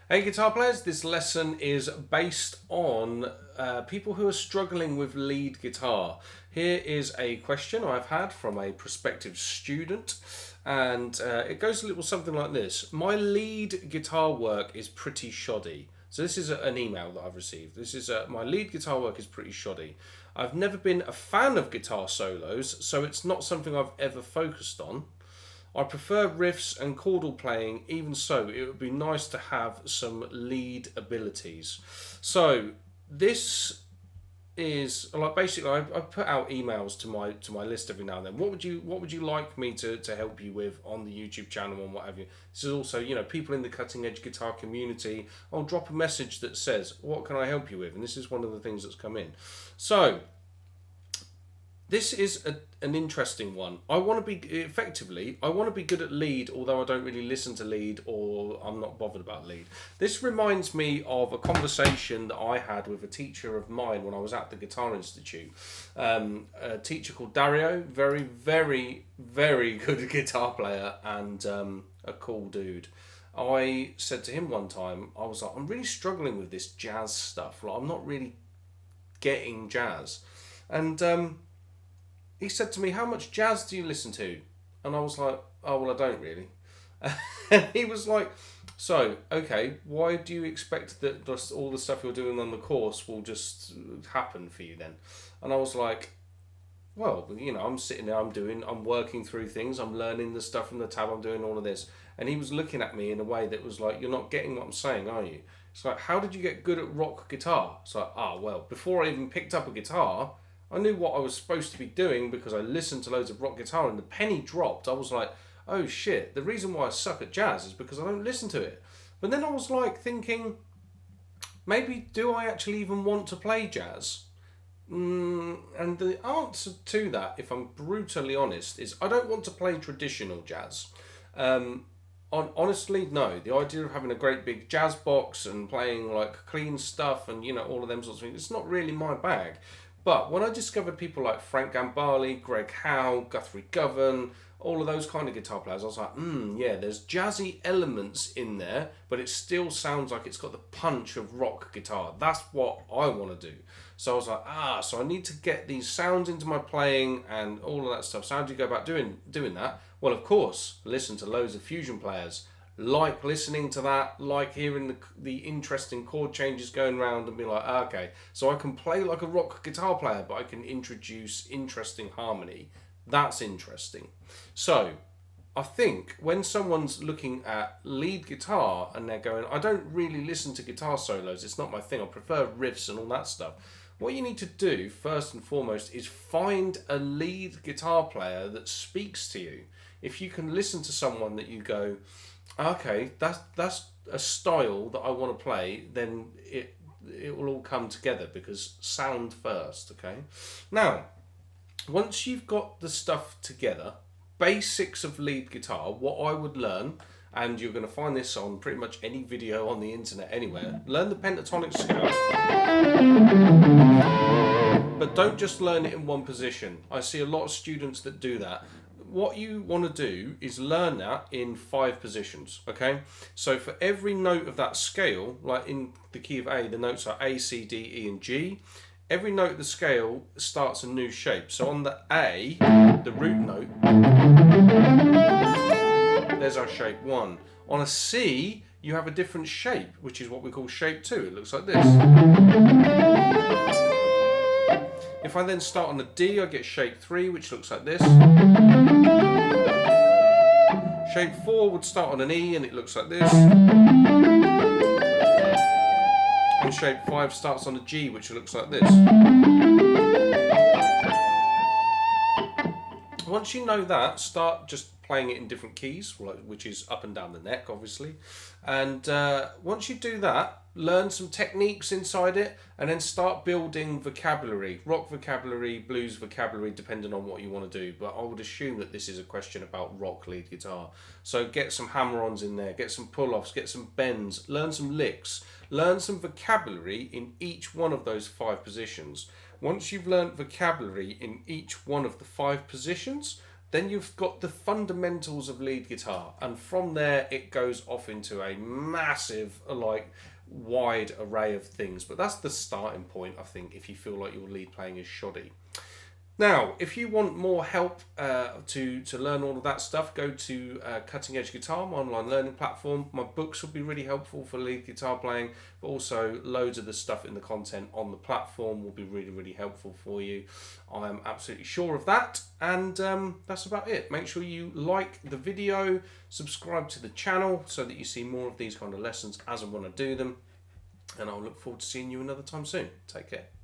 Hey guitar players, this lesson is based on people who are struggling with lead guitar. Here is a question I've had from a prospective student, and it goes a little something like this. My lead guitar work is pretty shoddy. So this is an email that I've received. This is my lead guitar work is pretty shoddy. I've never been a fan of guitar solos, so it's not something I've ever focused on. I prefer riffs and chordal playing, even so, it would be nice to have some lead abilities. So, this is like basically I put out emails to my list every now and then. What would you like me to help you with on the YouTube channel and what have you? This is also, people in the cutting edge guitar community. I'll drop a message that says, what can I help you with? And this is one of the things that's come in. So this is an interesting one. I want to be good at lead, although I don't really listen to lead or I'm not bothered about lead. This reminds me of a conversation that I had with a teacher of mine when I was at the Guitar Institute. A teacher called Dario, very, very, very good guitar player and a cool dude. I said to him one time, I was like, I'm really struggling with this jazz stuff. Like, I'm not really getting jazz. And he said to me, how much jazz do you listen to? And I was like, oh, well, I don't really. And he was like, so, okay, why do you expect that all the stuff you're doing on the course will just happen for you then? And I was like, well, I'm sitting there, I'm working through things, I'm learning the stuff from the tab, I'm doing all of this. And he was looking at me in a way that was like, you're not getting what I'm saying, are you? It's like, how did you get good at rock guitar? It's like, well, before I even picked up a guitar, I knew what I was supposed to be doing because I listened to loads of rock guitar, and the penny dropped. I was like, oh shit, the reason why I suck at jazz is because I don't listen to it. But then I was like thinking, maybe do I actually even want to play jazz? And the answer to that, if I'm brutally honest, is I don't want to play traditional jazz. Honestly, no. The idea of having a great big jazz box and playing like clean stuff and all of them sorts of things, it's not really my bag. But when I discovered people like Frank Gambale, Greg Howe, Guthrie Govan, all of those kind of guitar players, I was like, yeah, there's jazzy elements in there, but it still sounds like it's got the punch of rock guitar. That's what I want to do. So I was like, so I need to get these sounds into my playing and all of that stuff. So how do you go about doing that? Well, of course, listen to loads of fusion players. Like listening to that, like hearing the interesting chord changes going around and be like, okay, so I can play like a rock guitar player, but I can introduce interesting harmony. That's interesting. So I think when someone's looking at lead guitar and they're going, I don't really listen to guitar solos, it's not my thing, I prefer riffs and all that stuff. What you need to do first and foremost is find a lead guitar player that speaks to you. If you can listen to someone that you go, okay, that's a style that I want to play, then it will all come together because sound first, okay? Now, once you've got the stuff together, basics of lead guitar, what I would learn, and you're going to find this on pretty much any video on the internet anywhere, learn the pentatonic scale, but don't just learn it in one position. I see a lot of students that do that. What you want to do is learn that in 5 positions, okay? So for every note of that scale, like in the key of A, the notes are A, C, D, E, and G. Every note of the scale starts a new shape. So on the A, the root note, there's our shape 1. On a C, you have a different shape, which is what we call shape 2. It looks like this. If I then start on a D, I get shape 3, which looks like this. Shape 4 would start on an E, and it looks like this. And shape 5 starts on a G, which looks like this. Once you know that, start just playing it in different keys, which is up and down the neck, obviously. And once you do that, learn some techniques inside it, and then start building vocabulary, rock vocabulary, blues vocabulary, depending on what you want to do. But I would assume that this is a question about rock lead guitar. So get some hammer-ons in there, get some pull-offs, get some bends, learn some licks, learn some vocabulary in each one of those 5 positions. Once you've learned vocabulary in each one of the 5 positions, then you've got the fundamentals of lead guitar, and from there it goes off into a massive, like, wide array of things. But that's the starting point, I think, if you feel like your lead playing is shoddy. Now, if you want more help to learn all of that stuff, go to Cutting Edge Guitar, my online learning platform. My books will be really helpful for lead guitar playing, but also loads of the stuff in the content on the platform will be really, really helpful for you. I am absolutely sure of that. And that's about it. Make sure you like the video, subscribe to the channel so that you see more of these kind of lessons as and when I do them. And I'll look forward to seeing you another time soon. Take care.